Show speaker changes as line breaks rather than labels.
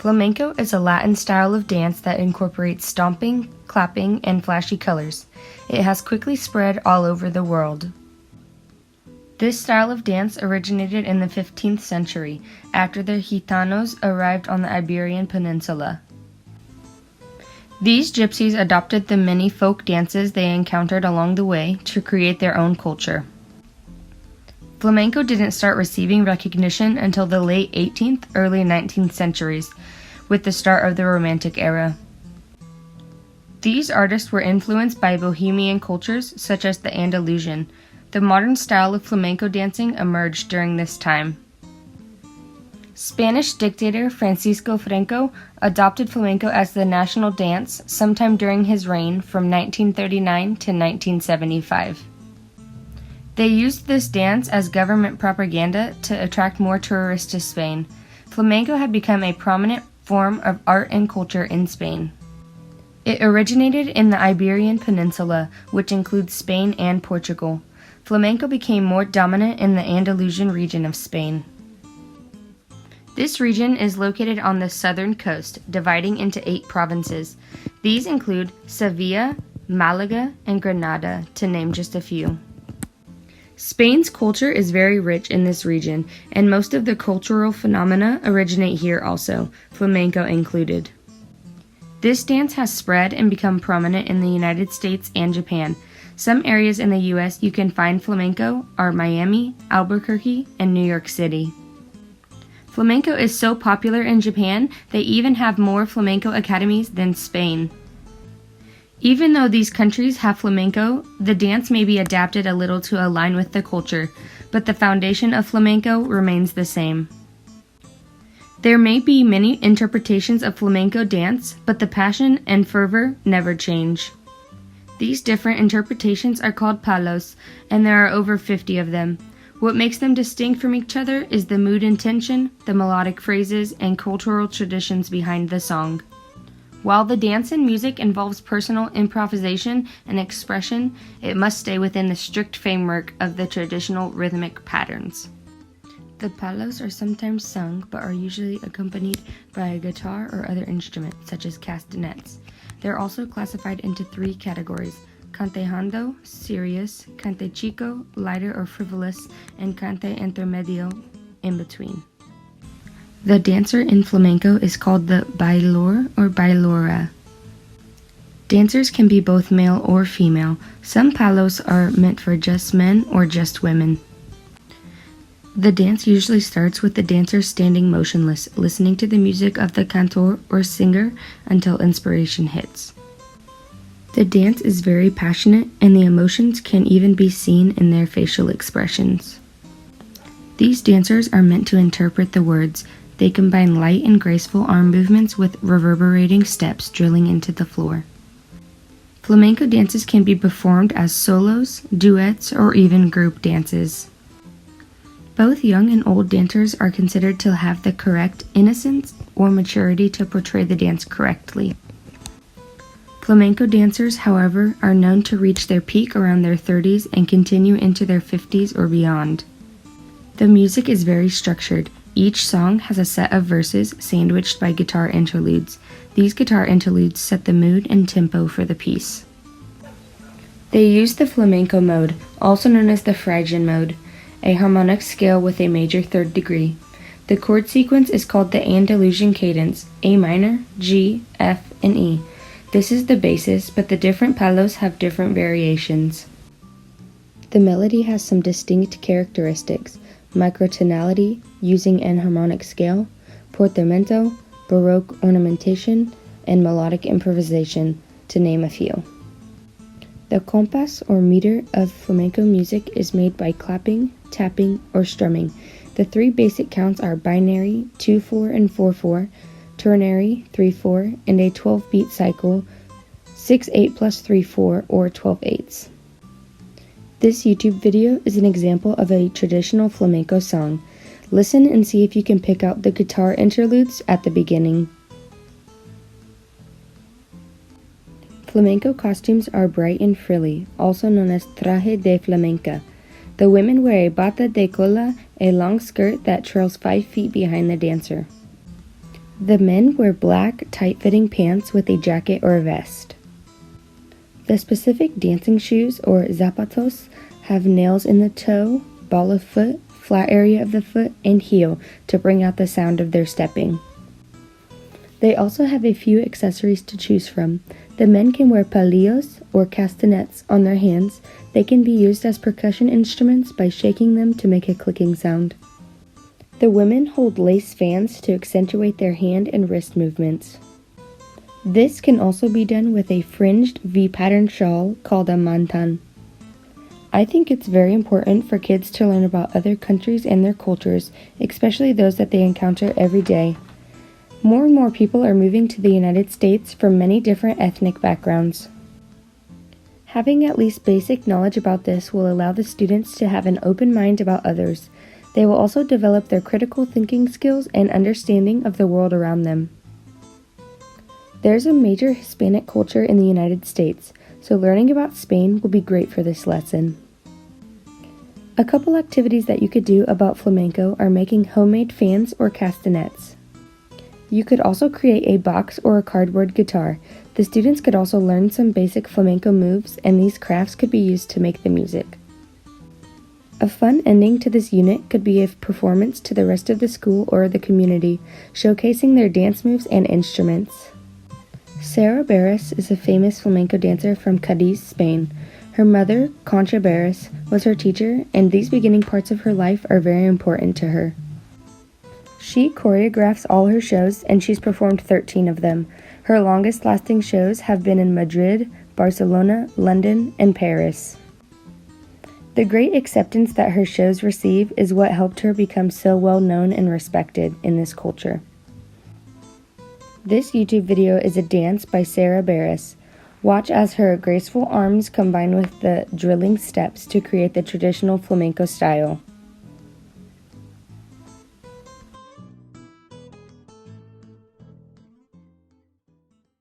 Flamenco is a Latin style of dance that incorporates stomping, clapping, and flashy colors. It has quickly spread all over the world. This style of dance originated in the 15th century, after the Gitanos arrived on the Iberian Peninsula. These gypsies adopted the many folk dances they encountered along the way to create their own culture. Flamenco didn't start receiving recognition until the late 18th, early 19th centuries, with the start of the Romantic era. These artists were influenced by Bohemian cultures such as the Andalusian. The modern style of flamenco dancing emerged during this time. Spanish dictator Francisco Franco adopted flamenco as the national dance sometime during his reign from 1939 to 1975. They used this dance as government propaganda to attract more tourists to Spain. Flamenco had become a prominent form of art and culture in Spain. It originated in the Iberian Peninsula, which includes Spain and Portugal. Flamenco became more dominant in the Andalusian region of Spain. This region is located on the southern coast, dividing into 8 provinces. These include Sevilla, Malaga, and Granada, to name just a few. Spain's culture is very rich in this region, and most of the cultural phenomena originate here also, flamenco included. This dance has spread and become prominent in the United States and Japan. Some areas in the U.S. you can find flamenco are Miami, Albuquerque, and New York City. Flamenco is so popular in Japan, they even have more flamenco academies than Spain. Even though these countries have flamenco, the dance may be adapted a little to align with the culture, but the foundation of flamenco remains the same. There may be many interpretations of flamenco dance, but the passion and fervor never change. These different interpretations are called palos, and there are over 50 of them. What makes them distinct from each other is the mood and tension, the melodic phrases, and cultural traditions behind the song. While the dance and music involves personal improvisation and expression, it must stay within the strict framework of the traditional rhythmic patterns. The palos are sometimes sung, but are usually accompanied by a guitar or other instrument, such as castanets. They're also classified into 3 categories: cantejando, serious; cante chico, lighter or frivolous; and cante intermedio, in between. The dancer in flamenco is called the bailor or bailora. Dancers can be both male or female. Some palos are meant for just men or just women. The dance usually starts with the dancer standing motionless, listening to the music of the cantor or singer until inspiration hits. The dance is very passionate, and the emotions can even be seen in their facial expressions. These dancers are meant to interpret the words. They combine light and graceful arm movements with reverberating steps drilling into the floor. Flamenco dances can be performed as solos, duets, or even group dances. Both young and old dancers are considered to have the correct innocence or maturity to portray the dance correctly. Flamenco dancers, however, are known to reach their peak around their 30s and continue into their 50s or beyond. The music is very structured. Each song has a set of verses sandwiched by guitar interludes. These guitar interludes set the mood and tempo for the piece. They use the flamenco mode, also known as the Phrygian mode, a harmonic scale with a major 3rd degree. The chord sequence is called the Andalusian cadence, A minor, G, F, and E. This is the basis, but the different palos have different variations. The melody has some distinct characteristics: microtonality, using an harmonic scale, portamento, baroque ornamentation, and melodic improvisation, to name a few. The compás or meter of flamenco music is made by clapping, tapping, or strumming. The 3 basic counts are binary, 2/4 and 4/4, ternary, 3/4, and a 12-beat cycle, 6/8 plus 3/4, or 12/8. This YouTube video is an example of a traditional flamenco song. Listen and see if you can pick out the guitar interludes at the beginning. Flamenco costumes are bright and frilly, also known as traje de flamenca. The women wear a bata de cola, a long skirt that trails 5 feet behind the dancer. The men wear black, tight-fitting pants with a jacket or vest. The specific dancing shoes, or zapatos, have nails in the toe, ball of foot, flat area of the foot, and heel to bring out the sound of their stepping. They also have a few accessories to choose from. The men can wear palillos, or castanets, on their hands. They can be used as percussion instruments by shaking them to make a clicking sound. The women hold lace fans to accentuate their hand and wrist movements. This can also be done with a fringed V-pattern shawl called a mantan. I think it's very important for kids to learn about other countries and their cultures, especially those that they encounter every day. More and more people are moving to the United States from many different ethnic backgrounds. Having at least basic knowledge about this will allow the students to have an open mind about others. They will also develop their critical thinking skills and understanding of the world around them. There's a major Hispanic culture in the United States, so learning about Spain will be great for this lesson. A couple activities that you could do about flamenco are making homemade fans or castanets. You could also create a box or a cardboard guitar. The students could also learn some basic flamenco moves, and these crafts could be used to make the music. A fun ending to this unit could be a performance to the rest of the school or the community, showcasing their dance moves and instruments. Sara Barris is a famous flamenco dancer from Cadiz, Spain. Her mother, Concha Barris, was her teacher, and these beginning parts of her life are very important to her. She choreographs all her shows, and she's performed 13 of them. Her longest lasting shows have been in Madrid, Barcelona, London, and Paris. The great acceptance that her shows receive is what helped her become so well known and respected in this culture. This YouTube video is a dance by Sara Barris. Watch as her graceful arms combine with the drilling steps to create the traditional flamenco style.